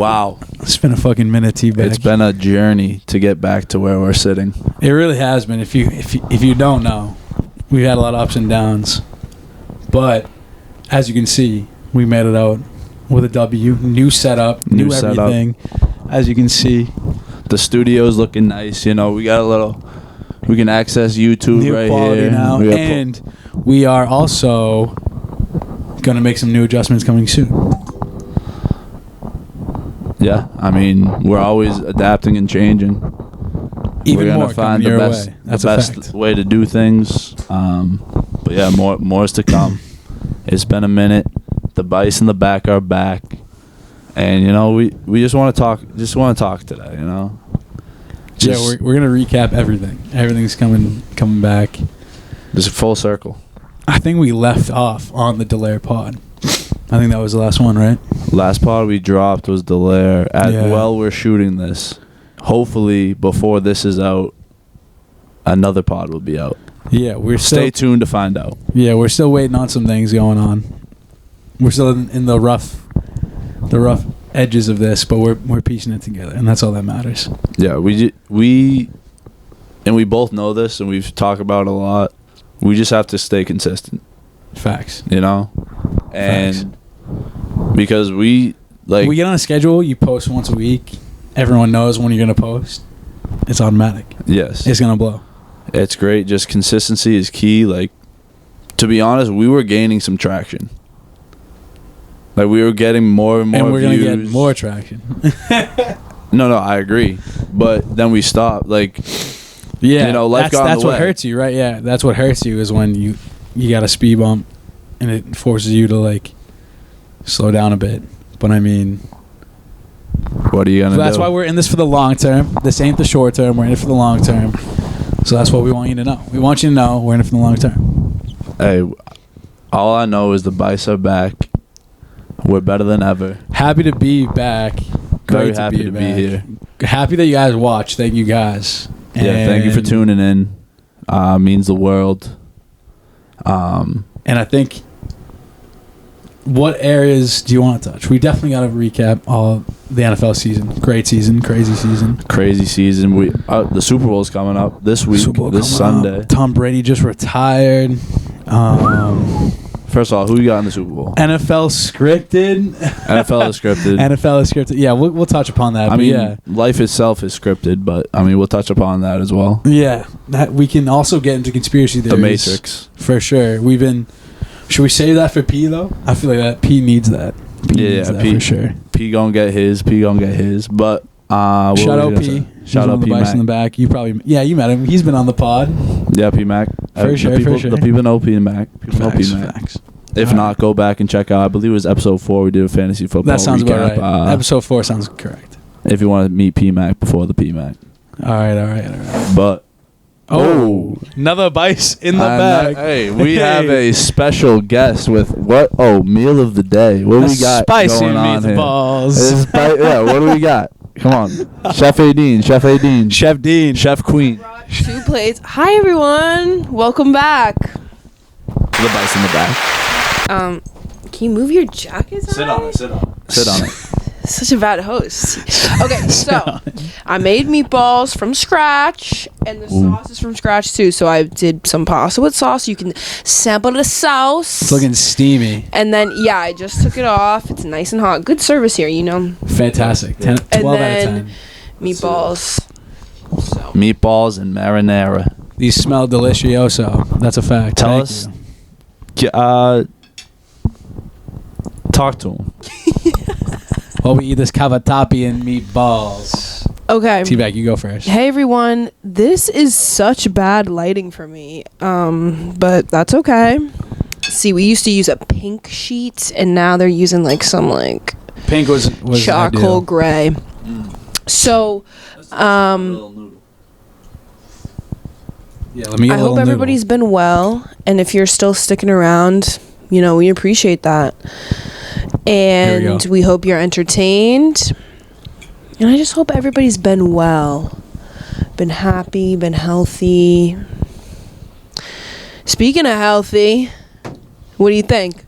Wow. It's been a fucking minute, T-Bag. It's been a journey to get back to where we're sitting. It really has been. If you don't know, we've had a lot of ups and downs. But as you can see, we made it out with a W. New setup, new everything. As you can see. The studio's looking nice. You know, we got a little... We can access YouTube new right quality here. now. And we are also going to make some new adjustments coming soon. Yeah, I mean, we're always adapting and changing. Even we're more gonna find the best, way. That's the a best fact. way to do things. But yeah, more is to come. It's been a minute. The Bice in the back are back, and you know we just want to talk. Just want to talk today. You know. Just we're gonna recap everything. Everything's coming back. Just full circle. I think we left off on the Delaire pod. I think that was the last one, right? Last pod we dropped was Delaire. While we're shooting this, hopefully before this is out, another pod will be out. Yeah, stay tuned to find out. Yeah, we're still waiting on some things going on. We're still in the rough edges of this, but we're piecing it together, and that's all that matters. Yeah, we both know this, and we've talked about it a lot. We just have to stay consistent. Facts. You know, and because we get on a schedule. You post once a week. Everyone knows when you're gonna post. It's automatic. Yes, it's gonna blow. It's great. Just consistency is key. Like, to be honest, we were gaining some traction. Like, we were getting more and more views. And we're going to get more traction. No, I agree. But then we stopped. Like, yeah, you know, life got in the way. That's what hurts you, right? Yeah, that's what hurts you is when you got a speed bump and it forces you to, like, slow down a bit. But, I mean... What are you going to do? That's why we're in this for the long term. This ain't the short term. We're in it for the long term. So that's what we want you to know. We want you to know we're in it for the long term. Hey, all I know is the Bice are back. We're better than ever. Happy to be back. Very happy to be here. Happy that you guys watch. Thank you guys. Yeah, thank you for tuning in. Means the world. And I think, what areas do you want to touch? We definitely got to recap all the NFL season. Great season, crazy season. Crazy season. The Super Bowl is coming up this week, this Sunday. Tom Brady just retired. First of all, who you got in the Super Bowl? NFL scripted. NFL is scripted. NFL is scripted. Yeah, we'll touch upon that. I mean, yeah. Life itself is scripted, but I mean, we'll touch upon that as well. Yeah, we can also get into conspiracy theories. The Matrix, for sure. Should we save that for P though? I feel like that P needs that. P for sure. P gonna get his. But shout out P. Shout out P Bice in the back. You met him. He's been on the pod. Yeah, P Mac. For sure. The people know P Mac. Facts. If not, go back and check out. I believe it was episode 4. We did a fantasy football. That sounds recap. about right. Episode 4 sounds correct. If you want to meet P Mac before the P Mac. All right. But another Bice in the bag. Hey, we have a special guest with meal of the day. What do we got spicy going on meatballs. Yeah, what do we got? Come on, Chef Dean, Chef Queen. Brought 2 plates. Hi everyone, welcome back. The Bice in the back. Can you move your jacket? Sit on it. Such a bad host. Okay, so I made meatballs from scratch, and the sauce is from scratch too. So I did some pasta with sauce. You can sample the sauce. It's looking steamy. And then I just took it off. It's nice and hot. Good service here, you know. Fantastic. 12 out of 10. Meatballs. Meatballs and marinara. These smell delicioso. That's a fact. Tell us. Talk to him. Well, we eat this cavatappi and meatballs. Okay. T-Bag, you go first. Hey, everyone. This is such bad lighting for me, but that's okay. See, we used to use a pink sheet, and now they're using, some, Pink was charcoal gray. So, yeah, let me get I hope everybody's been well, and if you're still sticking around, we appreciate that. And we hope you're entertained. And I just hope everybody's been well. Been happy, been healthy. Speaking of healthy, what do you think?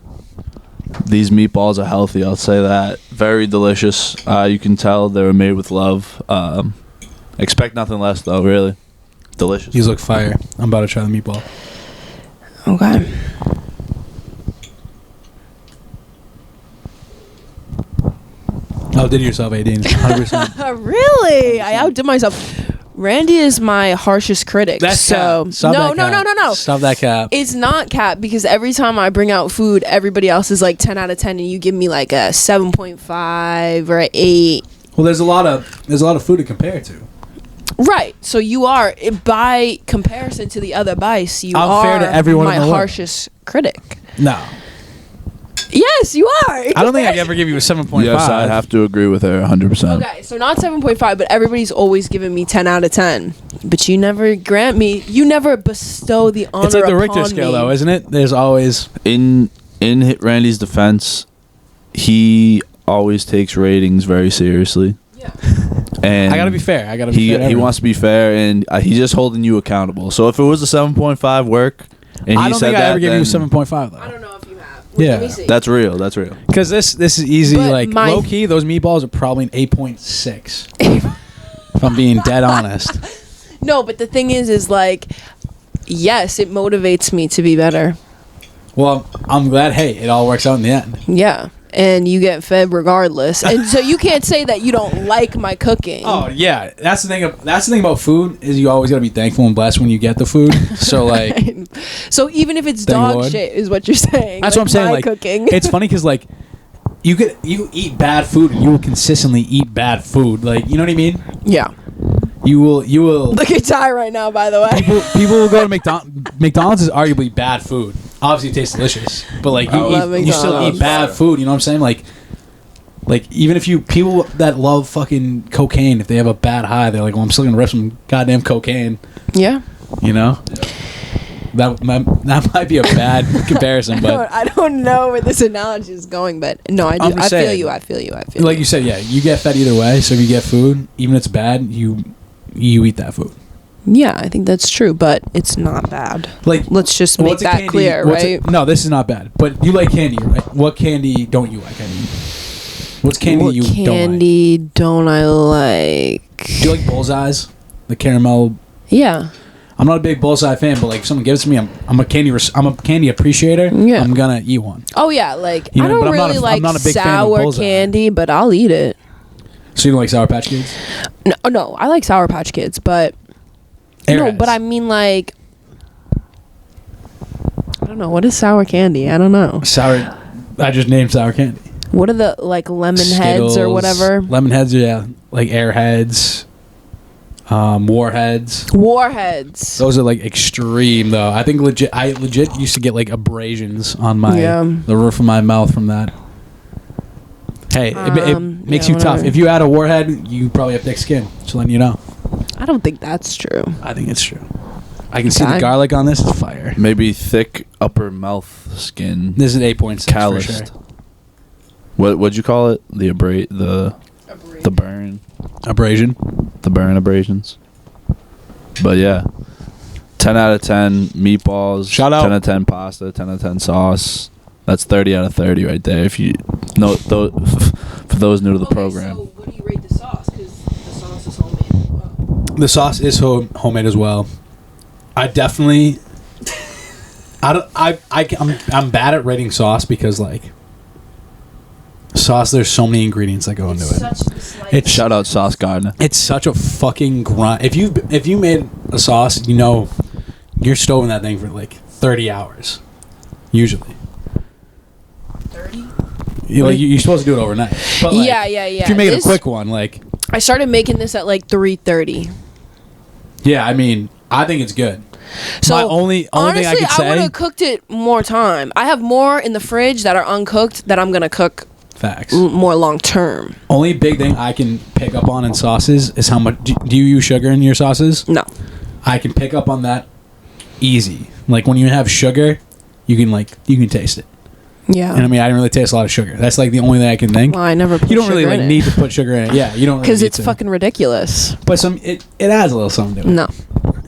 These meatballs are healthy, I'll say that. very delicious. You can tell they were made with love. Expect nothing less, though. Really, delicious. These look fire. I'm about to try the meatball. Okay. Outdid yourself, 18. 100%. Really? I outdid myself. Randy is my harshest critic. That's so cap. Stop no, that no, cap. no, no, no. Stop that cap. It's not cap because every time I bring out food, everybody else is like 10 out of 10, and you give me like a 7.5 or an 8. Well, there's a lot of food to compare to. Right. So you are, by comparison to the other Bice, you I'm are fair to everyone my in the world. harshest critic. No. Yes, you are. I don't think I could ever give you a 7.5. Yes, I have to agree with her 100%. Okay, so not 7.5, but everybody's always giving me 10 out of 10. But you never grant me, you never bestow the honor It's like the upon Richter scale, me. though, isn't it? There's always... In Randy's defense, he always takes ratings very seriously. Yeah. And I gotta be fair. fair to He everyone. wants to be fair, and he's just holding you accountable. So if it was a 7.5 work, and I he don't said think I that, ever gave you a then 7.5, though. I don't know if you have. Wait, Yeah. let me see. that's real. That's real. Because this is easy. But Like, my- low-key, those meatballs are probably an 8.6. If I'm being dead honest. No, but the thing is like, yes, it motivates me to be better. Well, I'm glad, hey, it all works out in the end. Yeah. And you get fed regardless. And so you can't say that you don't like my cooking. Oh, yeah. That's the thing about food is you always got to be thankful and blessed when you get the food. So, like... So even if it's Thank dog Lord. shit is what you're saying. That's what I'm saying. my Like, cooking. it's funny because, like, you eat bad food and you will consistently eat bad food. Like, you know what I mean? Yeah. You will... Look at Ty right now, by the way. People will go to McDonald's. McDonald's is arguably bad food. Obviously, it tastes delicious, but like you still eat bad food. You know what I'm saying? Like even if people that love fucking cocaine, if they have a bad high, they're like, well, I'm still gonna rip some goddamn cocaine. Yeah. You know, that might be a bad comparison, but I don't know where this analogy is going, but no, I do. I'm just I feel saying. you. I feel you. I feel like you. you said, yeah, you get fed either way. So if you get food, even if it's bad, you eat that food. Yeah, I think that's true, but it's not bad. Like, let's just make that clear, right? No, this is not bad. But you like candy, right? What candy don't you like? I mean, what's candy What you candy don't I like? Do you like bullseyes? The caramel. Yeah. I'm not a big bullseye fan, but like if someone gives it to me, I'm a candy appreciator. Yeah. I'm gonna eat one. Oh yeah, like You know, I don't but I'm not really a- like I'm not a big fan of sour bullseye. candy, but I'll eat it. So you don't like Sour Patch Kids? No, I like Sour Patch Kids, but no, Airheads. but I mean like I don't know, what is sour candy? I don't know. Sour. I just named sour candy. What are the like lemon heads or Skittles, whatever? Lemon heads, yeah, like Airheads, Warheads. Warheads. Those are like extreme though. I think I legit used to get like abrasions on the roof of my mouth from that. Hey, it makes you tough. whatever. If you add a warhead, you probably have thick skin. Just letting you know. I don't think that's true. I think it's true. I can see the Okay. garlic on this. It's fire. Maybe thick upper mouth skin. This is 8.6 for calloused. sure. What'd you call it? The burn. Abrasion. The burn abrasions. But yeah. 10 out of 10 meatballs. Shout out. 10 out of 10 pasta. 10 out of 10 sauce. That's 30 out of 30 right there. If you know, for those new to the program. So what do you rate the sauce? Because the sauce is homemade as well. The sauce is homemade as well. I definitely. I'm bad at rating sauce because like sauce. There's so many ingredients that go into it. It's Shout out Sauce Gardner. It's such a fucking grind. If you made a sauce, you know, you're stoving that thing for like 30 hours, usually. 30? You're supposed to do it overnight. But like, Yeah. If you're making a quick one, like, I started making this at like 3:30. yeah, I mean, I think it's good. So My only honestly, thing I could I say. would have cooked it more time. I have more in the fridge that are uncooked that I'm gonna cook Facts. more long term. Only big thing I can pick up on in sauces is how much. Do you use sugar in your sauces? No. I can pick up on that easy. Like when you have sugar, you can taste it. Yeah. And I mean, I didn't really taste a lot of sugar. That's like the only thing I can think. Well, I never put You don't really sugar like in need it. to put sugar in it. Yeah, you don't really Because need it's to. fucking ridiculous. But it adds a little something to it. No.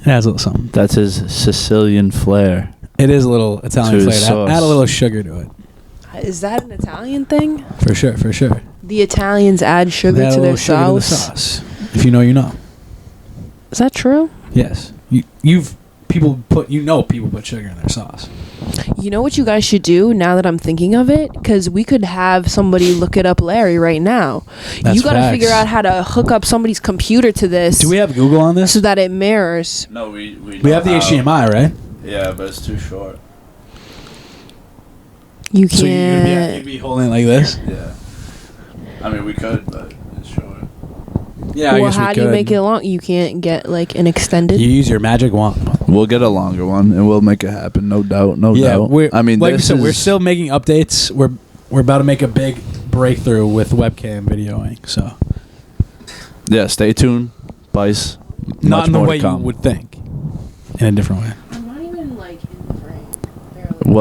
It adds a little something. That's his Sicilian flair. It is a little Italian To flavor. his sauce. Add a little sugar to it. Is that an Italian thing? For sure, for sure. The Italians add sugar to their sauce. If you know, you know. Is that true? Yes. People put sugar in their sauce. You know what you guys should do now that I'm thinking of it? Because we could have somebody look it up, Larry, right now. That's you got to facts. figure out how to hook up somebody's computer to this. Do we have Google on this? So that it mirrors. No, we have the HDMI, right? Yeah, but it's too short. You So can't. you'd be holding it like this? Yeah. I mean, we could, but it's short. Yeah, Well, how do you make it long? You can't get like an extended. You use your magic wand. We'll get a longer one, and we'll make it happen. No doubt. No doubt. I mean, like we said, we're still making updates. We're about to make a big breakthrough with webcam videoing. So yeah, stay tuned, Bice. not in the way you come. would think, in a different way. I'm not even like in the frame. Barely.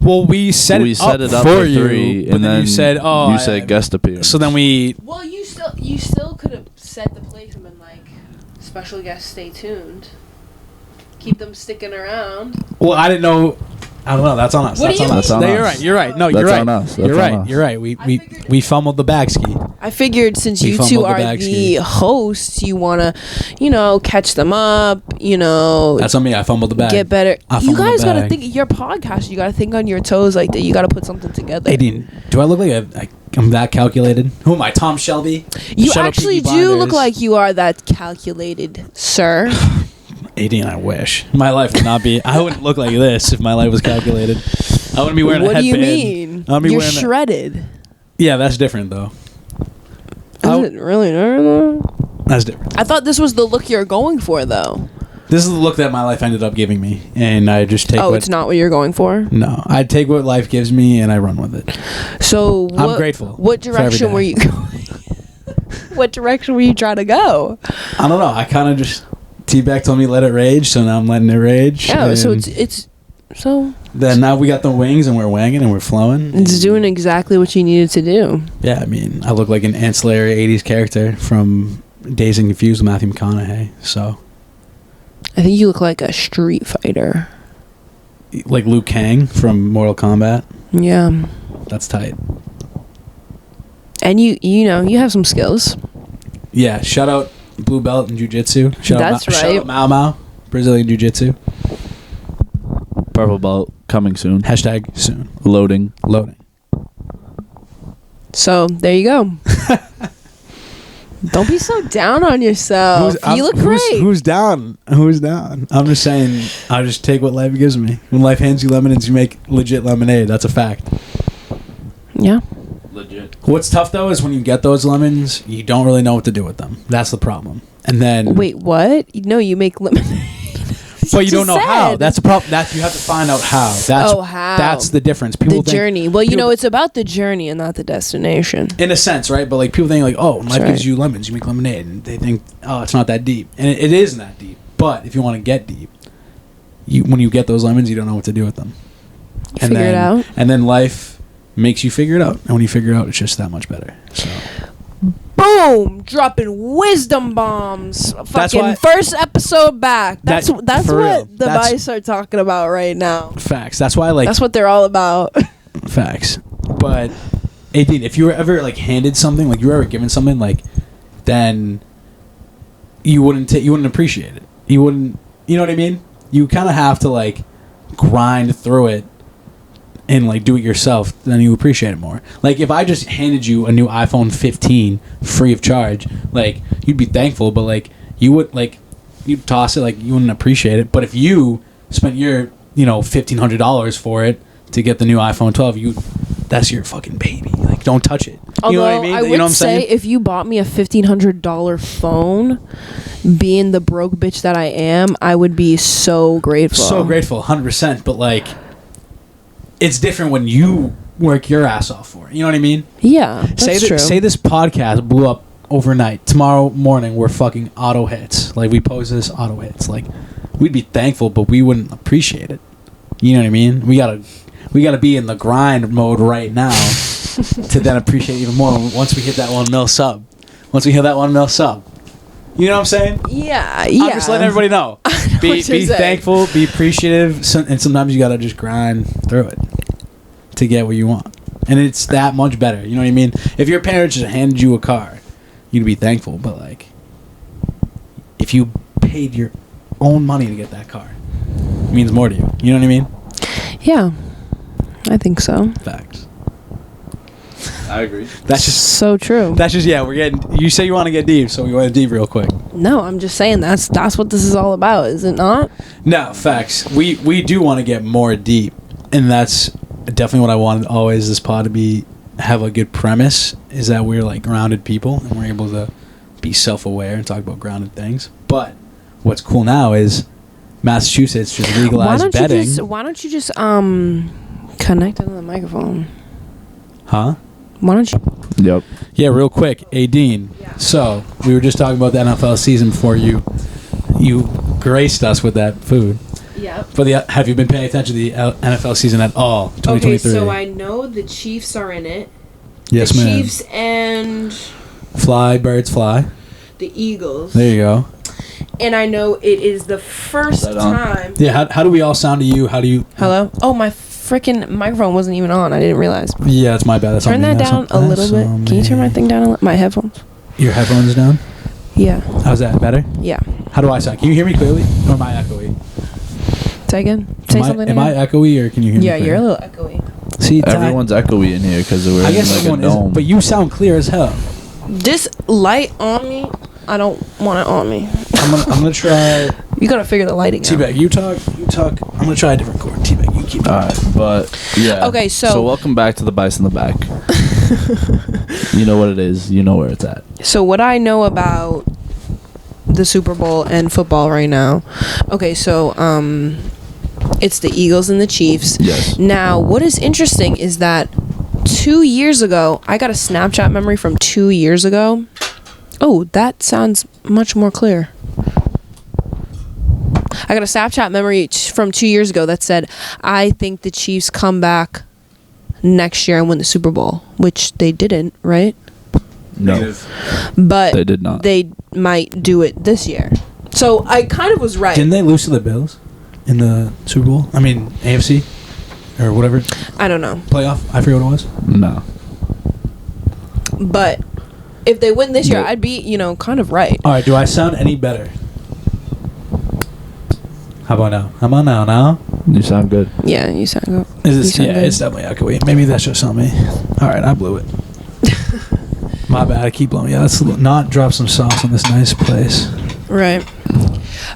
Well, we set it up for you, 3, but and then you said, "Oh, you said guest appearance." So then we. Well, you still could have set the place and been like, special guest, stay tuned. Keep them sticking around. Well, I didn't know. I don't know. That's on us. What do you mean? That's on No, us. you're right. You're right. No, That's you're right. on us. That's You're on right. us. You're right. We fumbled the bag ski. I figured since We you fumbled two the are bag the ski. hosts, you want to, catch them up, That's on me. I fumbled the bag. get better. I You fumbled the guys got to bag. think, your podcast, you got to think on your toes like that. You got to put something together. Aideen, do I look like I'm that calculated? Who am I, Tom Shelby? You Shut up, actually Peaky do look Blinders. like you are that calculated, sir. Aideen, I wish. My life would not be. I wouldn't look like this if my life was calculated. I wouldn't be wearing a What do headband. you mean? I'd be You're wearing shredded. Yeah, that's different, though. Is it really? That's different. I thought this was the look you're going for, though. This is the look that my life ended up giving me, and I just take It's not what you're going for? No, I take what life gives me, and I run with it. So I'm grateful What for every direction day. were you going? What direction were you trying to go? I don't know. I kind of just... T-Bag told me let it rage, so now I'm letting it rage. Yeah, so and it's so then now we got the wings, and we're wanging, and we're flowing. it's doing exactly what you needed to do. Yeah, I mean, I look like an ancillary 80s character from Dazed and Confused with Matthew McConaughey, so... I think you look like a street fighter. Like Liu Kang from Mortal Kombat. Yeah. That's tight. And you have some skills. Yeah, shout out Blue Belt in Jiu-Jitsu. That's Shout right. out Mau Mau, Brazilian Jiu-Jitsu. Purple belt coming soon. Hashtag soon. Loading. So there you go. Don't be so down on yourself. You look great. Who's down? Who's down? I'm just saying, I just take what life gives me. When life hands you lemonades, you make legit lemonade. That's a fact. Yeah. Legit. What's tough, though, is when you get those lemons, you don't really know what to do with them. That's the problem. And then... Wait, what? No, you make lemonade. But you don't know just how. said. That's a problem. You have to find out how. How. That's the difference. People The think, journey. Well, people- it's about the journey and not the destination. in a sense, right? But like people think like, oh, life right. gives you lemons, you make lemonade, and they think, oh, it's not that deep, and it isn't that deep. But if you want to get deep, when you get those lemons, you don't know what to do with them. Figure it out. And then life makes you figure it out, and when you figure it out, it's just that much better. So Boom! Dropping wisdom bombs. Fucking why- first episode back. That's for what real. the Bice are talking about right now. facts. That's why That's what they're all about. facts. But 18, if you were ever like handed something, like you were ever given something, like then you wouldn't appreciate it. You wouldn't. You know what I mean? You kind of have to like grind through it and like do it yourself, then you appreciate it more. Like if I just handed you a new iPhone 15 free of charge, like you'd be thankful, but like you'd toss it, like you wouldn't appreciate it. But if you spent your $1,500 for it to get the new iPhone 12, that's your fucking baby. Like don't touch it. Although You know what I mean? I would You know what I'm say saying? if you bought me a $1,500 phone, being the broke bitch that I am, I would be so grateful. So grateful, 100%. But like, it's different when you work your ass off for it. You know what I mean? Yeah, that's true. Say this podcast blew up overnight. Tomorrow morning, we're fucking auto hits. Like we post this auto hits. Like we'd be thankful, but we wouldn't appreciate it. You know what I mean? We gotta be in the grind mode right now to then appreciate even more once we hit that 1 mil sub. Once we hit that 1 mil sub. You know what I'm saying? Yeah. I'm just letting everybody know. Be what you're saying. thankful, be appreciative, and sometimes you gotta just grind through it to get what you want. and it's that much better. You know what I mean? If your parents just handed you a car, you'd be thankful. But like, if you paid your own money to get that car, it means more to you. You know what I mean? Yeah, I think so. Facts. I agree. That's just So true. That's just we're getting. You say you want to get deep, so we went deep real quick. No, I'm just saying that's what this is all about, is it not? No, facts. We do want to get more deep, and that's definitely what I wanted always this pod to be. Have a good premise is that we're like grounded people and we're able to be self-aware and talk about grounded things. But what's cool now is Massachusetts just legalized betting. Why don't you just connect into the microphone? Huh? Why don't you? Yep. Yeah, real quick, Adine. Yeah. So we were just talking about the NFL season before you graced us with that food. Yeah. But have you been paying attention to the NFL season at all? 2023. Okay, so I know the Chiefs are in it. Yes, the ma'am. Chiefs and Fly, birds fly. the Eagles. There you go. And I know it is the first Is that on? time. Yeah, how do we all sound to you? How do you... Hello? Oh, my freaking microphone wasn't even on. I didn't realize. Yeah, that's my bad. That's Turn on me. that down a little bit. Can you turn my thing down? My headphones? Your headphones down? Yeah. How's that? Better? Yeah. How do I sound? Can you hear me clearly? Or am I echoey? Say again. Say something Am I again. echoey or can you hear me Yeah, clear? you're a little echoey. See, Everyone's echoey in here because we're I in guess like a everyone dome. is, but you sound clear as hell. This light on me, I don't want it on me. I'm gonna try. You gotta figure the lighting out. Teabag, you talk. I'm gonna try a different chord. Teabag, you keep. All right, but yeah. Okay, so welcome back to the Bice in the back. You know what it is. You know where it's at. So what I know about the Super Bowl and football right now. Okay, so it's the Eagles and the Chiefs. Yes. Now, what is interesting is that 2 years ago, I got a Snapchat memory from 2 years ago. Oh, that sounds much more clear. I got a Snapchat memory from 2 years ago that said, I think the Chiefs come back next year and win the Super Bowl, which they didn't, right? No, But they did not. They might do it this year. So I kind of was right. Didn't they lose to the Bills in the Super Bowl? I mean, AFC or whatever I don't know. playoff. I forget what it was. No. But if they win this year, Nope. I'd be, kind of right. All right. Do I sound any better? How about now? How about now? Now? You sound good. Yeah, you sound good. Is You this, sound yeah, good. it's definitely echoey. Maybe that's just on me. All right, I blew it. My bad. I keep blowing. Yeah, let's not drop some sauce on this nice place. Right.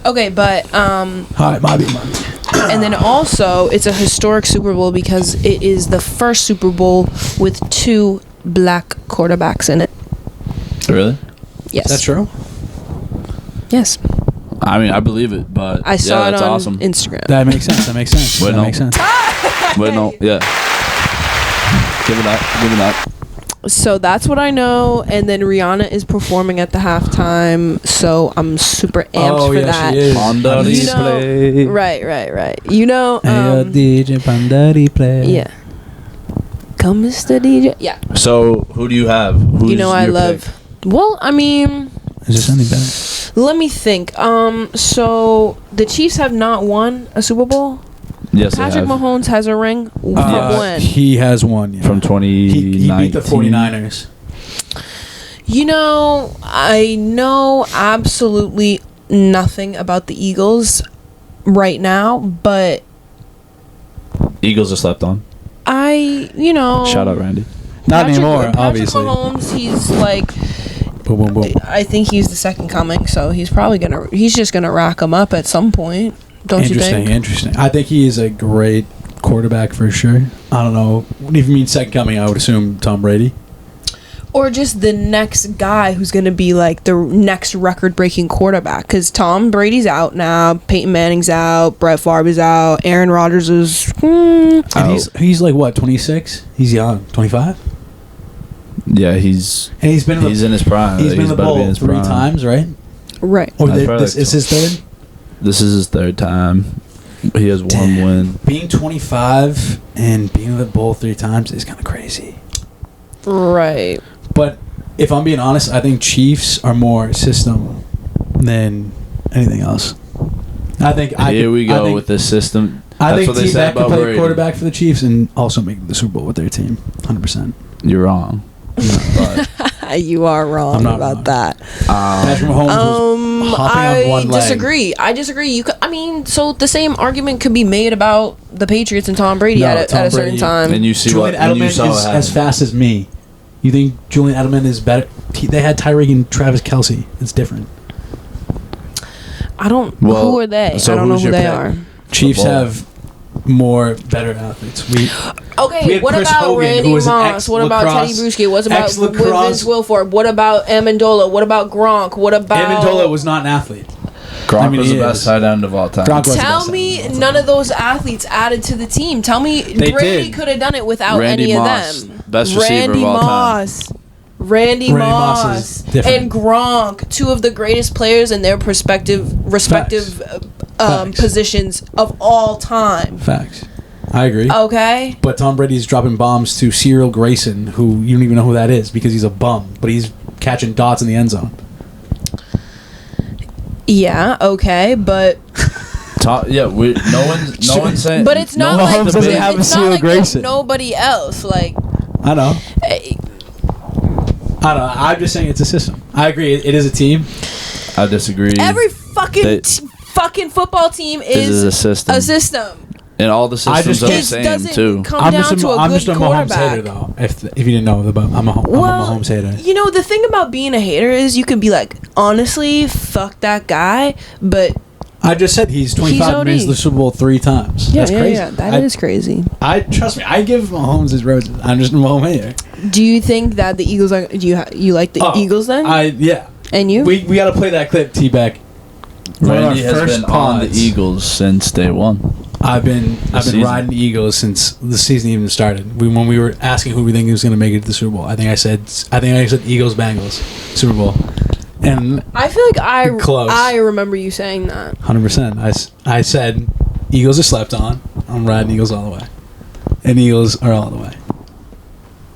Okay, but All right, my bad. and then also it's a historic Super Bowl because it is the first Super Bowl with 2 black quarterbacks in it. Really? Yes. Is that true? Yes. I mean, I believe it, but I saw yeah, it that's on awesome. Instagram. That makes sense. That makes sense. Wait, that no. makes sense. Wait, no, yeah. Give it up. Give it up. So that's what I know, and then Rihanna is performing at the halftime, so I'm super amped for that. She is. On the You know- replay. Right. You know, Hey, DJ Pandari play. yeah. Come, Mr. DJ. Yeah. So, who do you have? Who's I your love. pick? Well, I mean, Is there something better? let me think. So the Chiefs have not won a Super Bowl. Yes, Patrick they have. Mahomes has a ring from when? He has one. Yeah. From 2019. He beat the 49ers. I know absolutely nothing about the Eagles right now, but Eagles are slept on. Shout out, Randy. Not Patrick- anymore, Patrick obviously. Mahomes, he's like, Boom, boom, boom. I think he's the second coming, so he's just gonna rack them up at some point. Don't you think? Interesting. I think he is a great quarterback for sure. I don't know. If you mean second coming, I would assume Tom Brady. Or just the next guy who's going to be like the next record-breaking quarterback. Because Tom Brady's out now, Peyton Manning's out, Brett Favre's out, Aaron Rodgers is... And he's like, what, 26? He's young. 25? Yeah, he's And he's been in in his prime. He's been in the about to be bowl his 3 prime. times, right? Right. Or That's probably this is his third? This is his third time. He has one win. Being 25 and being in the bowl 3 times is kind of crazy. Right. But if I'm being honest, I think Chiefs are more system than anything else. I think Here we go with the system. I That's what think they said T-Mac can about play Brady. quarterback for the Chiefs and also make the Super Bowl with their team. 100%. You're wrong. But, You are wrong I'm not about wrong. that. Patrick Mahomes was hopping on one leg. I disagree. You could, I mean, so the same argument could be made about the Patriots and Tom Brady No, at a Tom certain Brady. time. and you see Julian what and you Edelman saw is what as happened. fast as me. You think Julian Edelman is better? They had Tyreek and Travis Kelce. It's different. I don't. Well, who are they? so I don't know who's who your they pick? are. Chiefs Football. have more better athletes. We Okay, had what Chris about Hogan, Randy who was an Moss? What about Teddy ex-lacrosse- Bruschi? What about ex-lacrosse- Vince Wilfork? What about Amendola? What about Gronk? What about Amendola was not an athlete. Gronk I mean, was he the best is. tight end of all time. Gronk was the Tell best me tight end. none of those athletes added to the team. Tell me They Brady did. could have done it without Randy any Moss, of them. best receiver Randy of all time. Moss. Randy Moss Moss is different. and Gronk, two of the greatest players in their respective Facts. positions of all time. Facts. I agree. Okay. But Tom Brady's dropping bombs to Cyril Grayson, who you don't even know who that is because he's a bum, but he's catching dots in the end zone. Yeah. Okay. But No one's saying. but it's not no like one's doesn't debating- have a it's not Cyril like Grayson. nobody else. Like. I know. eh, I don't know. I'm just saying it's a system. I agree. It is a team. I disagree. Every fucking They- fucking football team is a system. A system. And all the systems just are the can't- It same doesn't too. come I'm down just to a I'm good just a Mahomes quarterback. hater, though. If you didn't know, I'm a Mahomes hater. You know, the thing about being a hater is you could be like, honestly, fuck that guy, but I just said he's 25 OD. minutes to the Super Bowl 3 times. yeah, That's yeah, crazy. yeah, that is crazy. I trust me. I give Mahomes his roses. I'm just a Mahomes hater. Do you think that the Eagles are? Do you like the Eagles then? Yeah. And you? We got to play that clip, T-Back. One of our Randy has first been on the pods. Eagles since day one. I've been season. riding the Eagles since the season even started. When we were asking who we think was going to make it to the Super Bowl, I think I said Eagles Bengals Super Bowl, and I feel like Close. I remember you saying that. 100%. I said Eagles are slept on. I'm riding Eagles all the way, and Eagles are all the way.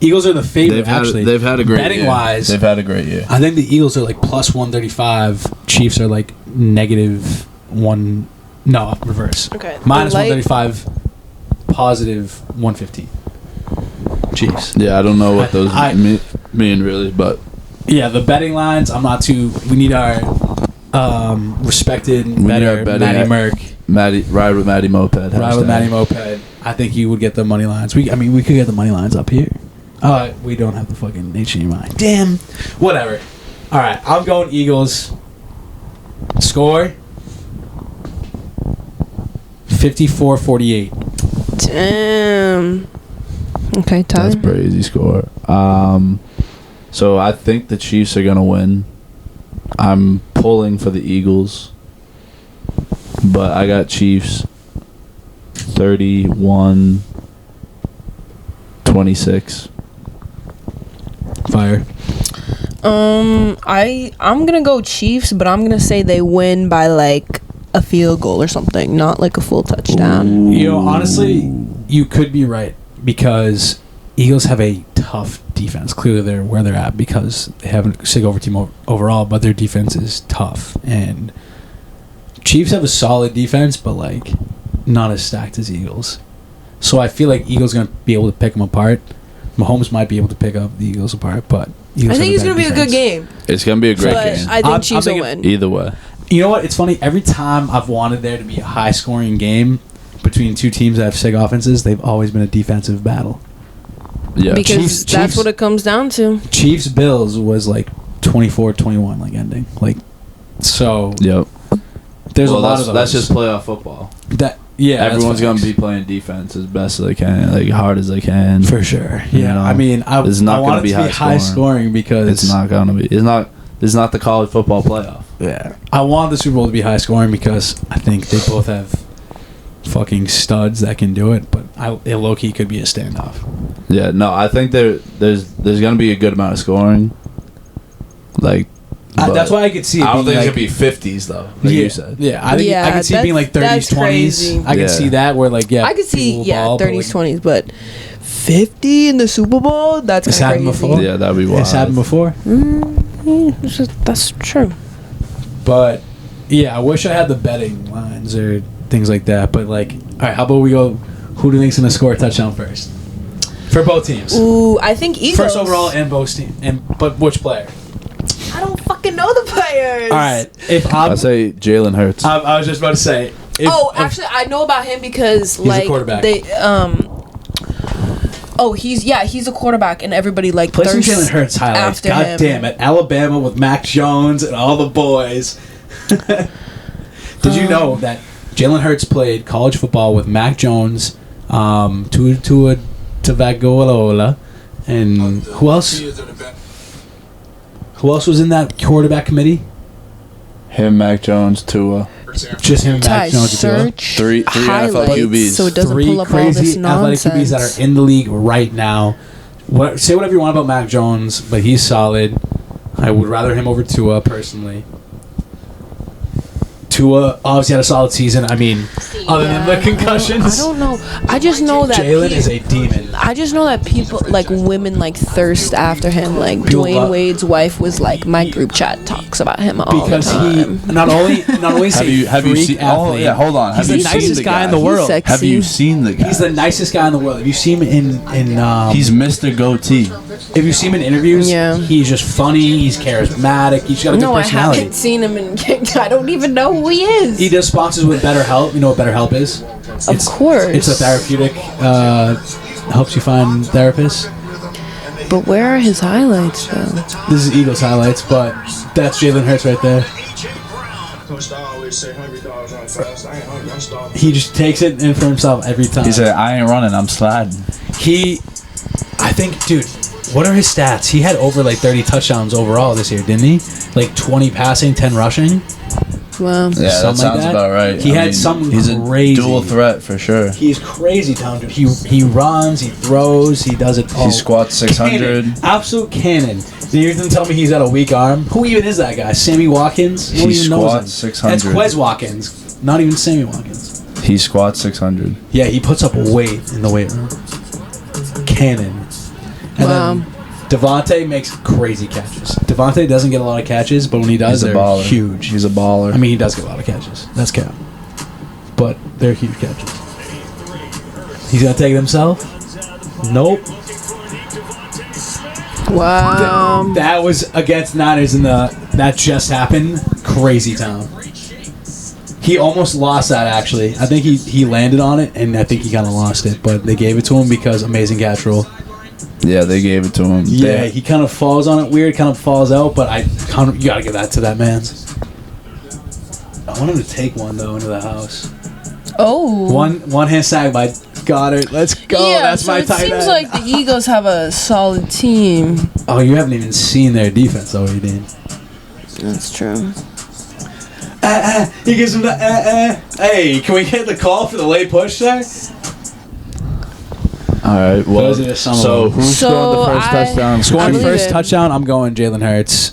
Eagles are the favorite. They've had a great betting year. wise. They've had a great year. I think the Eagles are like plus 135. Chiefs are like negative one. No, reverse. Okay. Minus The light- 135, positive 115. Chiefs. Yeah, I don't know what those I- mean really, but Yeah, the betting lines. I'm not too. We need our respected need better our betting Matty at- Merck. ride with Matty Moped. Ride with hashtag. Matty Moped. I think you would get the money lines. We could get the money lines up here. We don't have the fucking HDMI. Damn. Whatever. All right, I'm going Eagles. Score 54-48. Damn. Okay, Ty. That's pretty easy score. So I think the Chiefs are gonna win. I'm pulling for the Eagles, but I got Chiefs 31-26. Fire. I'm gonna go Chiefs, but I'm gonna say they win by like a field goal or something, not like a full touchdown. You know, honestly, you could be right because Eagles have a tough defense. Clearly, they're where they're at because they have a sick over team overall, but their defense is tough. And Chiefs have a solid defense, but like not as stacked as Eagles. So I feel like Eagles gonna be able to pick them apart. Mahomes might be able to pick up the Eagles apart, but Eagles I think have it's gonna be a good defense. game, It's gonna be a great but game. I think I'm Chiefs will thinking- win. Either way. You know what? It's funny. Every time I've wanted there to be a high-scoring game between two teams that have sick offenses, they've always been a defensive battle. Yeah. Because that's Chiefs- what it comes down to. Chiefs Bills was like 24-21 like ending. Like so Yep. there's Well, a lot of those. That's just playoff football. that yeah, that's Everyone's gonna facts. be playing defense as best as they can, like hard as they can. for sure. You Yeah. know, I mean I it's not I gonna want it be to be high high scoring. scoring because It's not gonna be. It's not the college football playoff. yeah. I want the Super Bowl to be high scoring because I think they both have fucking studs that can do it, but it low key could be a standoff. Yeah, no, I think there's gonna be a good amount of scoring. Like, but That's why I could see it I don't being think like, it's gonna be 50s though. Like you said. Yeah, I think Yeah, I could see it being like 30s, that's 20s. crazy. I could Yeah. see that where like I could see people ball, but, 30s, like, 20s, but 50 in the Super Bowl. That's It's kind of happened crazy. before. Yeah, that'd be wild. It's happened before. That's true. But yeah, I wish I had the betting lines or things like that. But like right, how about we go? Who do you think's gonna score a touchdown first for both teams? Ooh, I think Eagles. First overall and both teams. But which player? I don't fucking know the players. All right, if I say Jalen Hurts. I was just about to say. Actually, I know about him because he's a quarterback. He's a quarterback, and everybody like play some thirsts Jalen Hurts highlights. after God him. damn it, Alabama with Mac Jones and all the boys. Did you know that Jalen Hurts played college football with Mac Jones, Tua Tagovailoa, and who else? Who else was in that quarterback committee? Him, Mac Jones, Tua. Just him, Mac Jones, and Tua. Three NFL QBs. So it doesn't Three pull up all this crazy athletic QBs that nonsense. are in the league right now. Say whatever you want about Mac Jones, but he's solid. I would rather him over Tua personally. Tua obviously had a solid season. I mean, other than the concussions. I don't know. I just know that Jalen is a demon. I just know that people, like women, like thirst after him. Like People Dwayne love- Wade's wife was like, my group chat talks about him all Because the time. he not only is he Have you freak seen? athlete, Oh yeah, hold on. He's Have the you seen nicest guy in the He's world. sexy. Have you seen the guy? He's the nicest guy in the world. If you see him in He's Mr. Goatee. if you see him in interviews, Yeah. he's just funny. He's charismatic. He's got a good No, I personality. haven't seen him in. I don't even know who he is. He does sponsors with BetterHelp. You know what BetterHelp is? Of course. It's a therapeutic. Helps you find therapists. But where are his highlights though? This is Eagles highlights, but that's Jalen Hurts right there. He just takes it in for himself every time. He said, "I ain't running. I'm sliding." I think, dude, what are his stats? He had over like 30 touchdowns overall this year, didn't he? Like 20 passing, 10 rushing. Wow. Yeah, that Something sounds like that. about right. He had something He's crazy. a dual threat for sure. He's crazy talented. He runs, he throws, he does it all. He squats 600. Cannon. Absolute cannon. You're going to tell me he's got a weak arm? Who even is that guy? Sammy Watkins? No one He even knows him. squats 600. That's Quez Watkins. Not even Sammy Watkins. He squats 600. Yeah, he puts up weight in the weight room. Cannon. And Wow. then Devontae makes crazy catches. Devontae doesn't get a lot of catches, but when he does, He's a they're baller. huge. He's a baller. I mean, he does get a lot of catches. That's cap. But they're huge catches. He's going to take it himself? Nope. Wow. That was against Niners in that just happened. Crazy town. He almost lost that, actually. I think he landed on it, and I think he kind of lost it. But they gave it to him because amazing catch rule. Yeah, they gave it to him. Yeah, he kind of falls on it weird, kind of falls out, but you gotta give that to that man. I want him to take one though into the house. Oh. One hand sag by Goddard. Let's go. Yeah, That's so my it tight seems end. like the Eagles have a solid team. Oh, you haven't even seen their defense though, you did. That's true. He gives him the Hey, can we get the call for the late push there? All right. Well, Those are some so of them. who's scoring the first touchdown? I Scoring believe first it. touchdown, I'm going Jalen Hurts.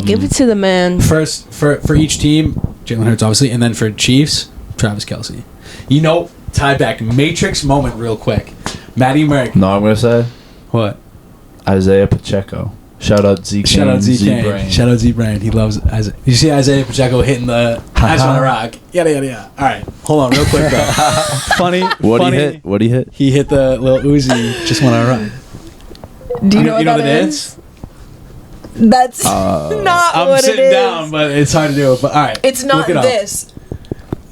Give it to the man. First for each team, Jalen Hurts obviously, and then for Chiefs, Travis Kelce. You know, tie back Matrix moment real quick. Matty Merck. No, I'm gonna say What? Isaiah Pacheco. Shout out Z. Shout out Z Kane. Z-Brain. Shout out Z Brain. He loves Isaiah. You see Isaiah Pacheco hitting the I just want to rock. Yada yada yada. All right, hold on real quick though. Funny. What he hit? What he hit? He hit the little Uzi. Just want to rock. Do you know what the that dance? is? That's not I'm what it sitting is. down, but it's hard to do. But all right, It's not look it up. this.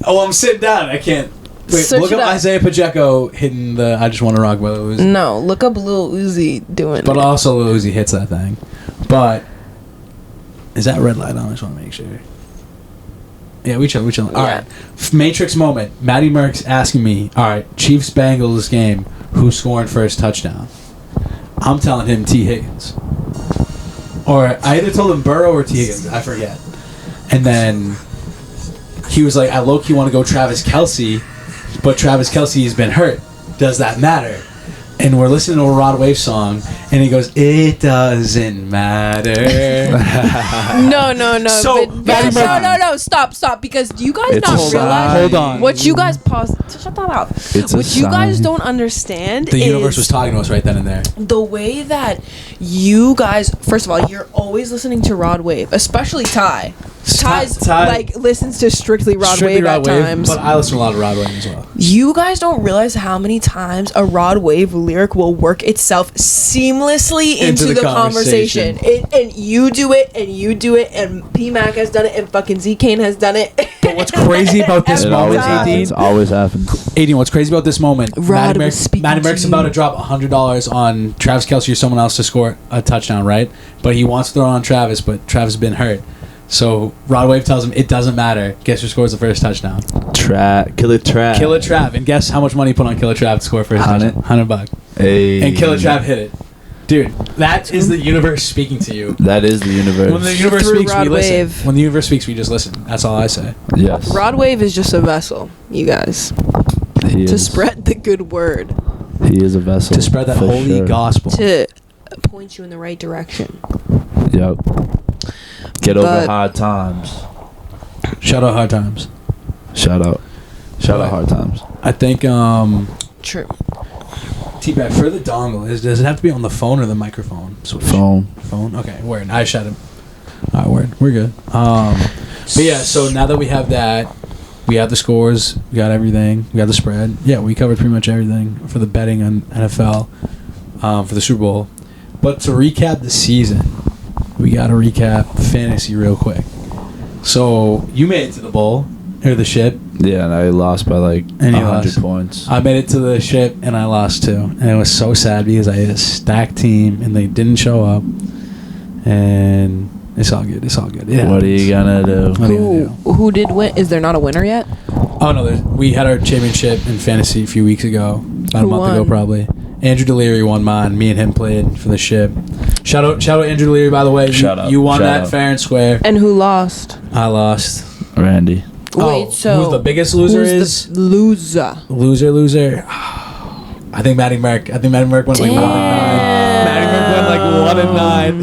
Oh, I'm sitting down. I can't. Wait, Search look it up up. Isaiah Pacheco hitting the I just want to rock by the Uzi. No, look up Lil Uzi doing But it. also Lil Uzi hits that thing. But is that red light on? I just want to make sure. Yeah, we chill. All Yeah. right. Matrix moment. Matty Merck's asking me, all right, Chiefs Bengals game, who's scoring first touchdown? I'm telling him T. Higgins. Or I either told him Burrow or T. Higgins. I forget. And then he was like, I low-key want to go Travis Kelce, but Travis Kelce has been hurt. Does that matter? And we're listening to a Rod Wave song, and he goes, it doesn't matter. No. So, but, Matty no. Stop. Because do you guys It's not a realize? Hold on. What you guys shut that out. It's a What you guys sign. don't understand The is universe was talking to us right then and there. the way that you guys. First of all, you're always listening to Rod Wave, especially Ty. Ty Ty- like listens to strictly Rod Wave at times. But I listen to a lot of Rod Wave as well. You guys don't realize how many times a Rod Wave lyric will work itself seamlessly into the conversation. And you do it, and P Mac has done it, and fucking Z Kane has done it. But what's crazy about this moment, 18? It always happens. 18, what's crazy about this moment? Matty Merck's about to drop $100 on Travis Kelce or someone else to score a touchdown, right? But he wants to throw it on Travis, but Travis has been hurt. So Rod Wave tells him it doesn't matter. Guess who scores the first touchdown? Killer Trav. And guess how much money he put on Killer Trav to score first touchdown? $100. Hey. And Killer Trav hit it. Dude, that is the universe speaking to you. That is the universe. When the universe speaks, Rod we listen. Wave. When the universe speaks, we just listen. That's all I say. Yes. Rod Wave is just a vessel, you guys. To spread the good word. He is a vessel. To spread that holy gospel. To point you in the right direction. Yep. Get over hard times. Shout out hard times. Shout out hard times. I think True. T-Bag, for the dongle, does it have to be on the phone or the microphone? Switch. Phone. Okay, word. I shut him. All right, word. We're good. But yeah, so now that we have that, we have the scores, we got everything, we got the spread. Yeah, we covered pretty much everything for the betting on NFL for the Super Bowl. But to recap the season, we got to recap fantasy real quick. So you made it to the bowl or the ship. Yeah, and I lost by like 100 points. I made it to the ship and I lost too, and it was so sad because I had a stacked team and they didn't show up. And it's all good. Yeah. What are you gonna do? Who did win? Is there not a winner yet? Oh no, we had our championship in fantasy a few weeks ago, about a month ago probably. Andrew Deliri won mine. Me and him played for the ship. Shout out Andrew Deliri, by the way. You won that fair and square. And who lost? I lost. Randy. Wait, so who's the biggest loser the loser? Loser. I think Matty Merck. Went like 1-9. Matty Merck went like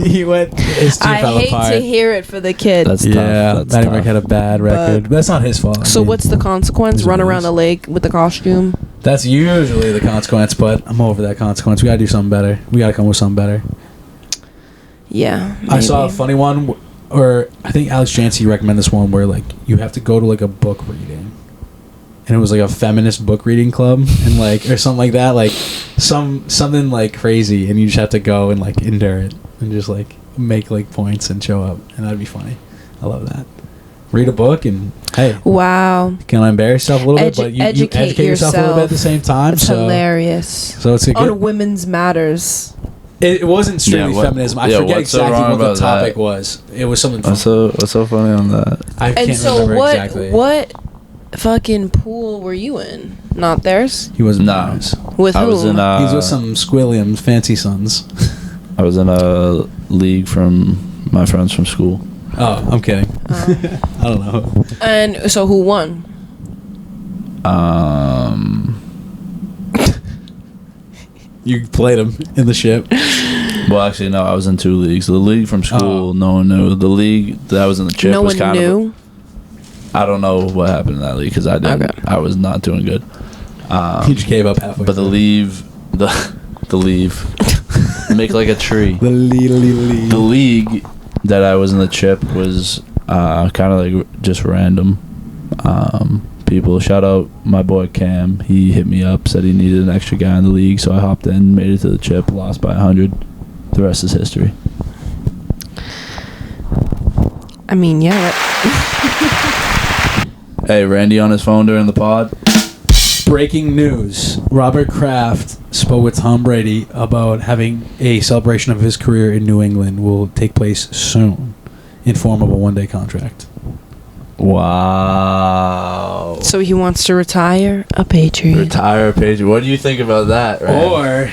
1-9. He went. His team fell apart. I hate to hear it for the kid. That's tough. Matty Merck had a bad record. But that's not his fault. So what's the consequence? Run around the lake with the costume? That's usually the consequence, but I'm over that consequence. We gotta do something better. We gotta come with something better. Yeah. Maybe. I saw a funny one, or I think Alex Jancy recommended this one where like you have to go to like a book reading, and it was like a feminist book reading club, and like or something like that, like something like crazy, and you just have to go and like endure it and just like make like points and show up, and that'd be funny. I love that. Read a book and hey, wow, can I embarrass yourself a little bit, but you educate yourself a little bit at the same time. It's hilarious. So it's a good on Women's Matters. It wasn't strictly feminism. I forget exactly what the topic was. It was something. What's so funny on that? I can't remember exactly. What fucking pool were you in? Not theirs. He wasn't. No. With who? He's with some Squilliams, fancy sons. I was in a league from my friends from school. Oh, I'm kidding. I don't know. And so who won? You played him in the ship. Well, actually, no. I was in 2 leagues. The league from school, no one knew. The league that I was in the chip was kind of. I don't know what happened in that league because I didn't. Okay. I was not doing good. He just gave up halfway. But the leave, make like a tree. The league that I was in the chip was kind of like just random people. Shout out my boy Cam. He hit me up, said he needed an extra guy in the league, so I hopped in, made it to the chip, lost by 100. The rest is history. I mean, yeah. Hey, Randy on his phone during the pod. Breaking news. Robert Kraft spoke with Tom Brady about having a celebration of his career in New England will take place soon in form of a 1-day contract. Wow. So he wants to retire a Patriot. What do you think about that, right? Or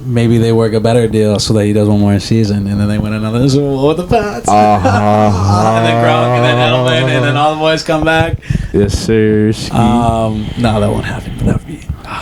maybe they work a better deal so that he does one more season and then they win another Super Bowl with the Pats. And then Gronk and then Edelman and then all the boys come back. Yes, sir. No, that won't happen. But that would be.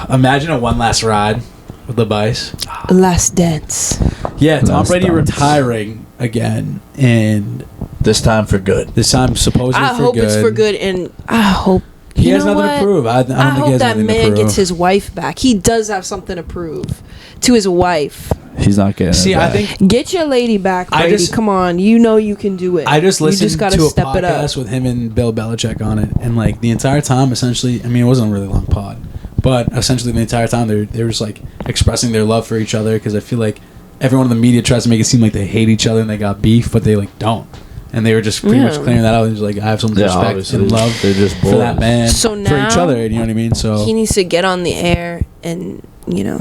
Imagine a one last ride with the Bice. Last dance. Yeah, Tom Brady retiring again, and this time for good. This time supposedly for good. I hope it's for good, and I hope he has nothing to prove. I don't think he has hope that anything to man prove. gets his wife back. He does have something to prove to his wife. He's not getting. See, it I back. think Get your lady back, Brady. Come on, you know you can do it. I just listened you just gotta to a step it up. podcast with him and Bill Belichick on it, and like the entire time, essentially, I mean, it wasn't a really long pod, but essentially the entire time they were just like expressing their love for each other, because I feel like everyone in the media tries to make it seem like they hate each other and they got beef, but they like don't. And they were just pretty much clearing that out. He's like, I have some respect and love for that man, so now, for each other. You know what I mean? So he needs to get on the air and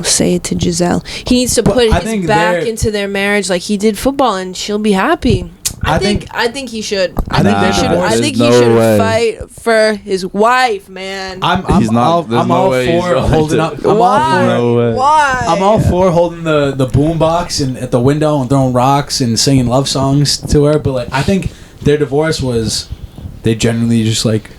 say it to Giselle. He needs to put his back into their marriage like he did football, and she'll be happy. I think he should. I think he should fight for his wife, man. I'm all for holding up. Why? I'm all for holding the boombox and at the window and throwing rocks and singing love songs to her. But like, I think their divorce was, they generally just like,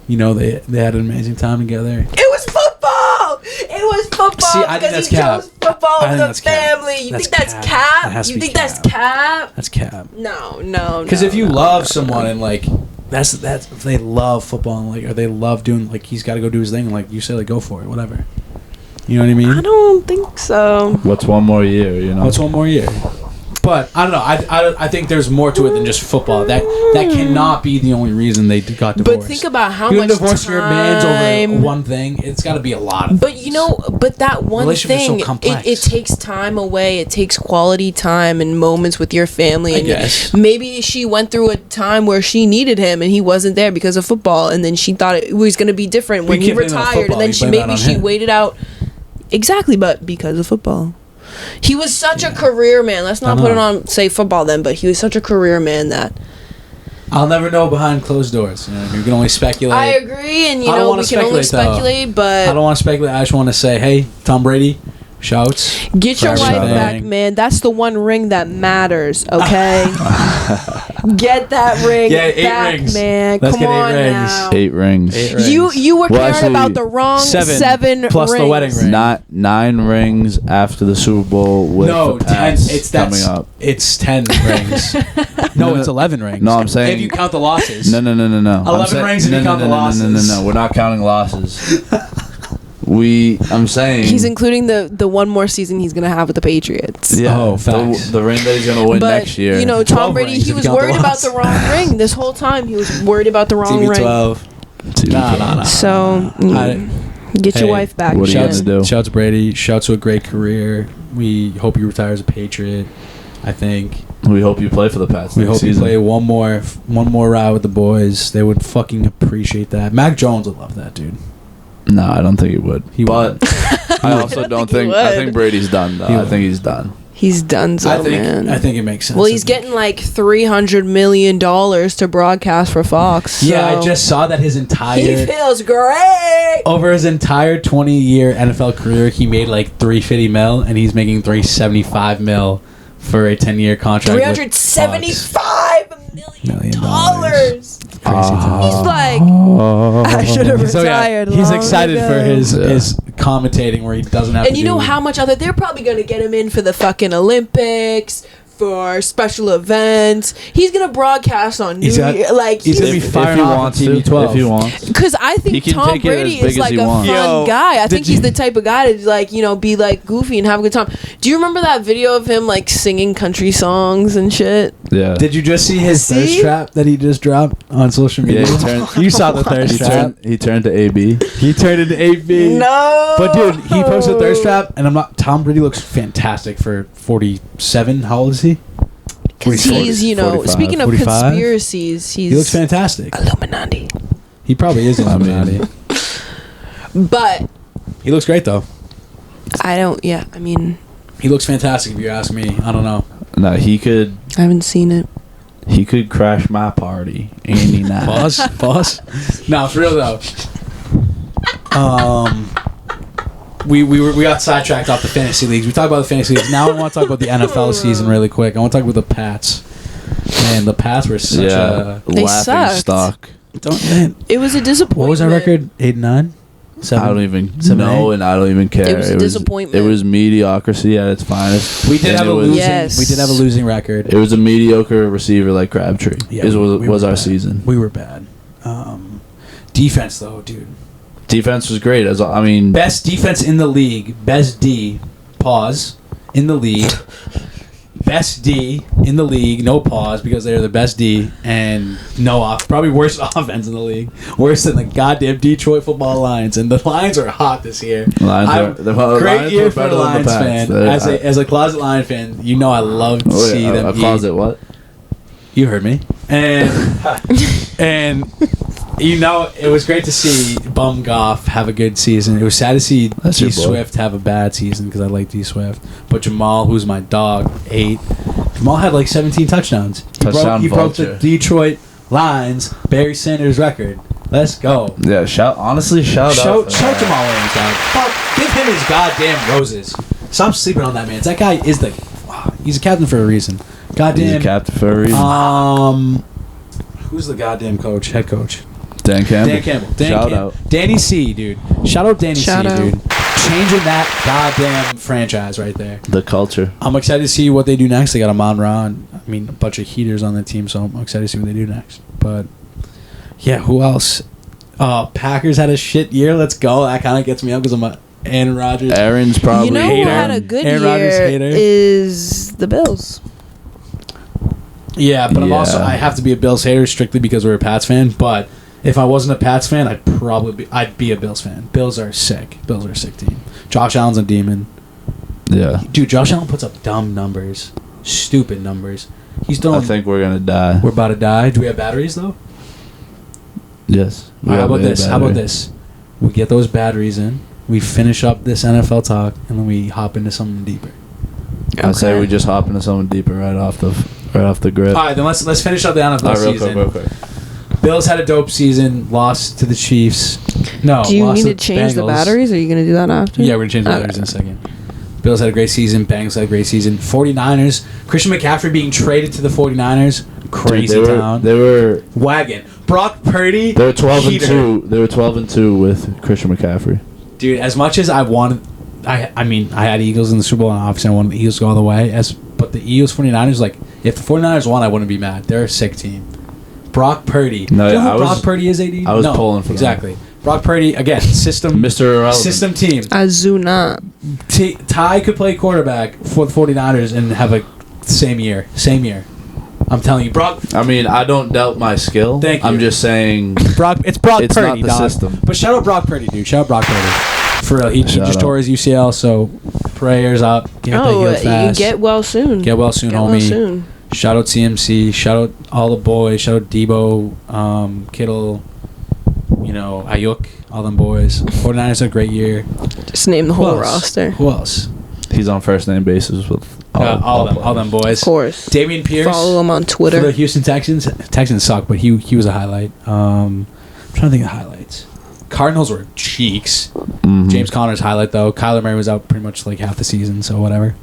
they had an amazing time together. It was football. It was football. See, I think that's cap. Chose football with the family. You think that's cap? You think that's cap? That's cap. No. Because if you love someone and like that's if they love football and like, or they love doing like, he's got to go do his thing and like you say like go for it, whatever. You know what I mean? I don't think so. What's one more year? What's one more year? But I don't know. I think there's more to it than just football. That cannot be the only reason they got divorced. But think about how you much divorce time. Your man's over one thing. It's got to be a lot of. But but that one thing, so it takes time away. It takes quality time and moments with your family. And I guess. Maybe she went through a time where she needed him and he wasn't there because of football, and then she thought it was going to be different when he retired, and then she waited out. Exactly, but because of football. He was such a career man. Let's not put it on, say, football then, but he was such a career man that... I'll never know behind closed doors. You can only speculate. I agree, and we can only speculate, but... I don't want to speculate. I just want to say, hey, Tom Brady, shouts. Get your wife back, man. That's the one ring that matters, okay? Get that ring back, rings. Man. Let's Come on now. 8 rings. You were caring about the wrong 7 plus rings. The wedding ring. Not 9 rings after the Super Bowl with the Pats coming up. It's 10 rings. No, it's 11 rings. No, I'm saying if you count the losses. No. 11 rings if you count the losses. No. We're not counting losses. I'm saying he's including the one more season he's gonna have with the Patriots. Yeah, facts. The ring that he's gonna win next year. Tom Brady, he was worried about the wrong ring this whole time. He was worried about the wrong ring. Nah. So get your wife back. What are you gonna do? Shouts Brady. Shouts to a great career. We hope you retire as a Patriot. I think. We hope you play for the Pats. We hope you play one more ride with the boys. They would fucking appreciate that. Mac Jones would love that, dude. No, I don't think he would. But I also don't think. I think Brady's done. Though. I think he's done. He's done, man. I think it makes sense. Well, he's getting like $300 million to broadcast for Fox. So. Yeah, I just saw that his entire. He feels great. Over his entire 20-year NFL career, he made like $350 million, and he's making $375 million for a 10-year contract. $375 million. Crazy time. He's like, I should have retired. He's excited for his commentating where he doesn't have. And you know how much other they're probably going to get him in for the fucking Olympics, for special events. He's gonna broadcast on New Year. Like he's gonna be firing off on TV 12 if he wants. Because I think Tom Brady is like a fun guy. I think he's the type of guy to like be like goofy and have a good time. Do you remember that video of him like singing country songs and shit? Yeah. Did you just see his thirst trap that he just dropped on social media? Yeah, you saw the thirst trap. He turned to AB. He turned into AB. No. But dude, he posted thirst trap, and Tom Brady looks fantastic for 47. How old is he? Because he's, 45, speaking of 45? Conspiracies, he looks fantastic. Illuminati. He probably is Illuminati. But he looks great though. He looks fantastic if you ask me. I don't know. No, he could. I haven't seen it. He could crash my party any night. Pause. No, for real though. We got sidetracked off the fantasy leagues. We talked about the fantasy leagues. Now I want to talk about the NFL season really quick. I want to talk about the Pats. Man, the Pats were such a laughing stock. It was a disappointment. What was our record? 8-9? 7? I don't even know, and I don't even care. It was a disappointment. It was mediocrity at its finest. We did have a losing record. It was a mediocre receiver like Crabtree. Yeah, was our season. We were bad. Defense though, dude. Defense was great. Best defense in the league. Best D. Pause. in the league. Best D in the league, no pause because they're the best D, and probably worst offense in the league, worse than the goddamn Detroit Football Lions, and the Lions are hot this year. Great year for a Lions fan. As a closet Lion fan, you know I love to see them. A closet what? You heard me, and you know it was great to see Bum Goff have a good season. It was sad to see D Swift have a bad season because I like D Swift, but Jamal, who's my dog, 8. Jamal had like 17 touchdowns. He broke the Detroit Lions Barry Sanders record. Let's go. Yeah, shout Jamal Williams, dog. Fuck, give him his goddamn roses. Stop sleeping on that man. That guy is he's a captain for a reason. Goddamn. He's a captain for a reason. Who's the goddamn head coach? Dan Campbell. Shout out. Danny C, dude. Shout out Danny C, dude. Changing that goddamn franchise right there. The culture. I'm excited to see what they do next. They got Amon-Ra and, a bunch of heaters on the team, so I'm excited to see what they do next. But, yeah, who else? Packers had a shit year. Let's go. That kind of gets me up because I'm a Aaron Rodgers. Aaron's probably who had a good year is the Bills. Yeah, but I have to be a Bills hater strictly because we're a Pats fan, but if I wasn't a Pats fan, I'd be a Bills fan. Bills are sick. Bills are a sick team. Josh Allen's a demon. Yeah. Dude, Josh Allen puts up dumb numbers. Stupid numbers. I think we're going to die. We're about to die. Do we have batteries, though? Yes. How about this? We get those batteries in. We finish up this NFL talk, and then we hop into something deeper. Okay. I say we just hop into something deeper right off the grid. All right, then let's finish up the NFL season. Real quick. Bills had a dope season. Lost to the Chiefs. No. Do you need to change the batteries? Or are you going to do that after? Yeah, we're going to change the batteries in a second. Bills had a great season. Bengals had a great season. 49ers. Christian McCaffrey being traded to the 49ers. Crazy town. They were wagon. Brock Purdy. They were 12-2. They were 12-2 with Christian McCaffrey. Dude, as much as I wanted, I had Eagles in the Super Bowl, and obviously I wanted the Eagles to go all the way. But the Eagles 49ers, if the 49ers won, I wouldn't be mad. They're a sick team. Brock Purdy. No, do you know who Brock Purdy is, AD? I was pulling for exactly. Brock Purdy, again, system. Mr. Irrelevant. System team. Azuna. Ty could play quarterback for the 49ers and have a same year. I'm telling you, Brock. I don't doubt my skill. Thank you. I'm just saying. It's Brock Purdy, not the dog. System. But shout out Brock Purdy, dude. Shout out Brock Purdy. For real, he just tore his UCL, so prayers up. Get well soon. Get well soon, homie. Shout out CMC. Shout out all the boys. Shout out Debo, Kittle, Ayuk, all them boys. 49ers had a great year. Just name the whole roster. Who else? He's on first name basis with all them boys. Of course. Dameon Pierce. Follow him on Twitter. For the Houston Texans. Texans suck, but he was a highlight. I'm trying to think of highlights. Cardinals were cheeks. Mm-hmm. James Conner's highlight, though. Kyler Murray was out pretty much half the season, so whatever.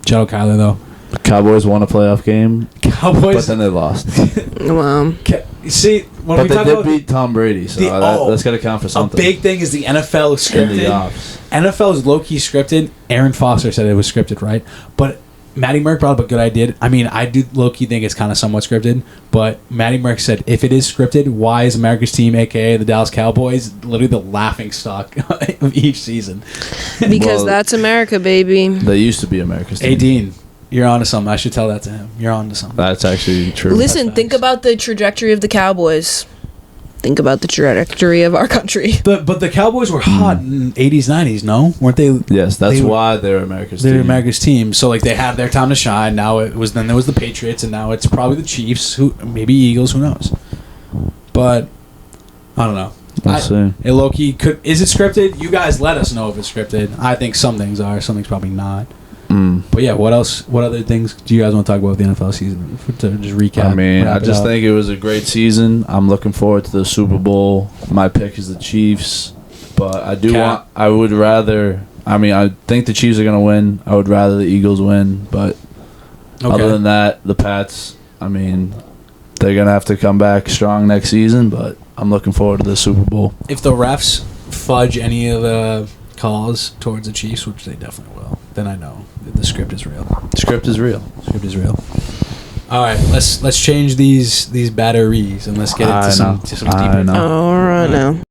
Shout out Kyler, though. Cowboys won a playoff game. But then they lost. See, but they did beat Tom Brady, so that's got to count for something. A big thing is the NFL is scripted. NFL is low-key scripted. Aaron Foster said it was scripted, right? But Matty Merck brought up a good idea. I do low-key think it's kind of somewhat scripted, but Matty Merck said, if it is scripted, why is America's team, a.k.a. the Dallas Cowboys, literally the laughing stock of each season? Because that's America, baby. They used to be America's team. Dean, you're on to something. I should tell that to him. You're on to something. That's actually true. Listen, think about the trajectory of the Cowboys. Think about the trajectory of our country. But the Cowboys were hot in 80s, 90s, no? Weren't they? Yes, that's why they're America's team. They're America's team. So they had their time to shine. Then there was the Patriots, and now it's probably the Chiefs, maybe Eagles, who knows? But I don't know. Let's see. Hey, low-key, is it scripted? You guys let us know if it's scripted. I think some things are, some things probably not. But yeah, what else? What other things do you guys want to talk about with the NFL season? To just recap. I just think it was a great season. I'm looking forward to the Super Bowl. My pick is the Chiefs, but I think the Chiefs are going to win. I would rather the Eagles win, but other than that, the Pats, they're going to have to come back strong next season, but I'm looking forward to the Super Bowl. If the refs fudge any of the calls towards the Chiefs, which they definitely will, then I know the script is real. Script is real. All right, let's change these batteries and let's get into some deeper. All right now.